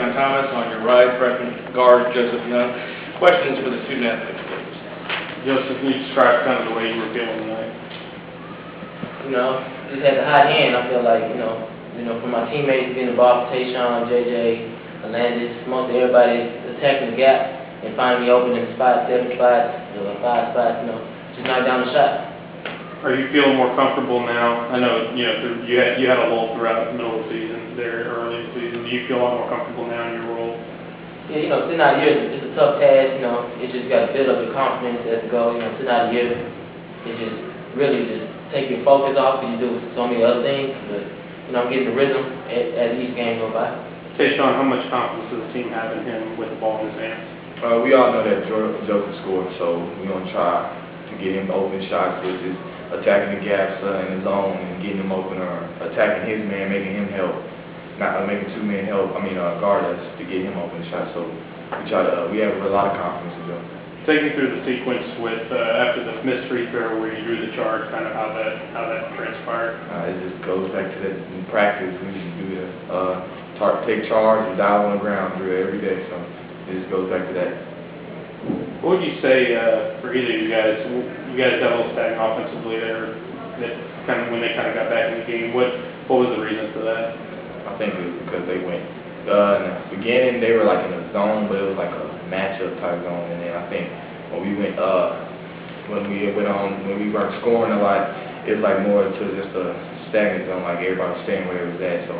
TaShawn Thomas. On your right, freshman guard Joseph Young. Questions for the student athletes, please. Joseph, can you describe kind of the way you were feeling tonight? Just had the hot hand. I feel like, for my teammates being involved, TaShawn, JJ, Alandis, most everybody attacking the gap and finding me open in spots, 7 spots, 5 spots, just knock down the shot. Are you feeling more comfortable now? I know, you had a lull throughout the middle of the season, there early in the season. Do you feel a lot more comfortable now in your role? Yeah, sitting out here, it's a tough task, It's just got to build up your confidence as it goes. Sitting out here, it just really just take your focus off because you do so many other things. But, I'm getting the rhythm as each game goes by. TaShawn, how much confidence does the team have in him with the ball in his hands? We all know that Joe can score, so we're going to try to get him open shots, which is attacking the gaps in the zone and getting him open, or attacking his man, making him help, not making two men help, guard us to get him open shots. So we have a lot of confidence in Joe. Take me through the sequence with after the missed free throw where you drew the charge, kind of how that transpired. It just goes back to that in practice. We used to do that, take charge and dive on the ground drill every day. So it just goes back to that. What would you say for either of you guys? You guys double stacking offensively there. That kind of when they kind of got back in the game. What was the reason for that? I think it was because they went. In the beginning, they were like in a zone, but it was like a matchup type zone. And then I think when we went when we weren't scoring a lot, it was like more to just a stagnant zone, like everybody was staying where it was at. So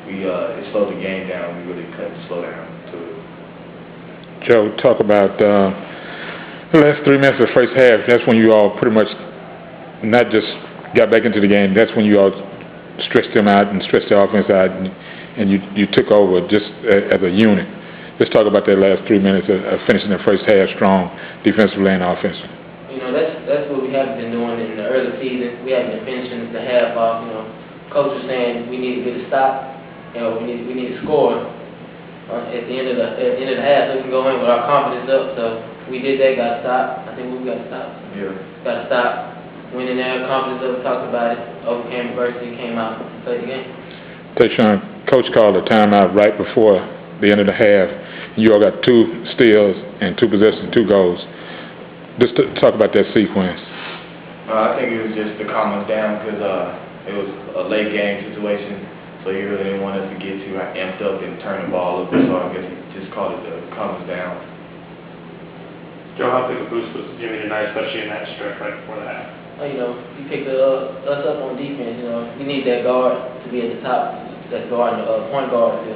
it slowed the game down. We really couldn't slow down to it. Joe, talk about the last 3 minutes of the first half. That's when you all pretty much not just got back into the game. That's when you all stretched them out and stretched the offense out, and you took over just as a unit. Let's talk about that last 3 minutes of finishing the first half strong, defensively and offensively. That's what we haven't been doing in the early season. We haven't been finishing the half off. Coach was saying we need to get a stop. We need to score at the end of the half, so we can go in with our confidence up. So we did that. Got to stop. I think we got to stop. Yeah. Got to stop. Went in there, confidence up, talked about it, overcame adversity, came out, and played the game. TaShawn, Coach called a timeout right before the end of the half. You all got 2 steals and 2 possessions, 2 goals. Just talk about that sequence. I think it was just to calm us down because it was a late game situation, so he really didn't want us to get too amped up and turn the ball over. So I guess he just called it to calm us down. Joe, how big a boost was Jimmy tonight, especially in that stretch right before the half? He picked us up on defense. We need that guard to be at the top, that guard, point guard to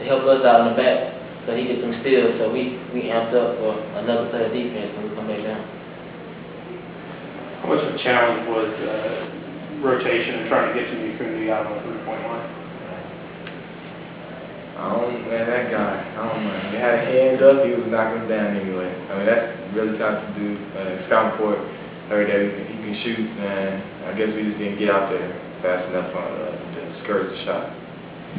help us out in the back so he gets some steals. So we amped up for another play of defense when we come back down. How much of a challenge was rotation and trying to get Jimmy Cooney out on the 3-point line? That guy, he had a hand up, he was knocking him down anyway. That's really tough to do. Scouting report heard that he can shoot, and I guess we just didn't get out there fast enough to discourage the shot.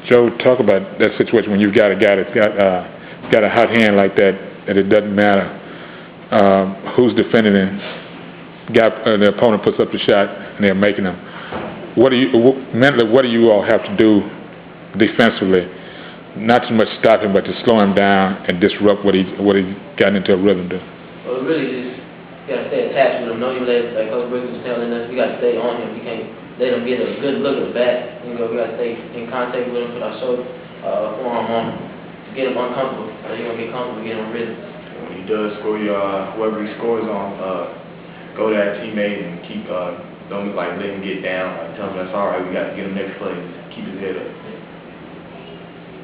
Joe, talk about that situation when you've got a guy that's got a hot hand like that, and it doesn't matter who's defending him. The opponent puts up the shot, and they're making them. Mentally, what do you all have to do defensively? Not so much stop him, but to slow him down and disrupt what he got into a rhythm to. Well, really just got to stay attached with him. Like Coach Brooks was telling us, we got to stay on him. We can't let him get a good look at the back. We got to stay in contact with him, put our shoulder, forearm on him, to get him uncomfortable. So he's gonna get comfortable, get him rhythm. When he does score, whoever he scores on, go to that teammate and keep don't let him get down. Tell him that's all right. We got to get him next play. Keep his head up.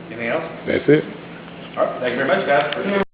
Anything else? That's it. All right. Thank you very much, guys.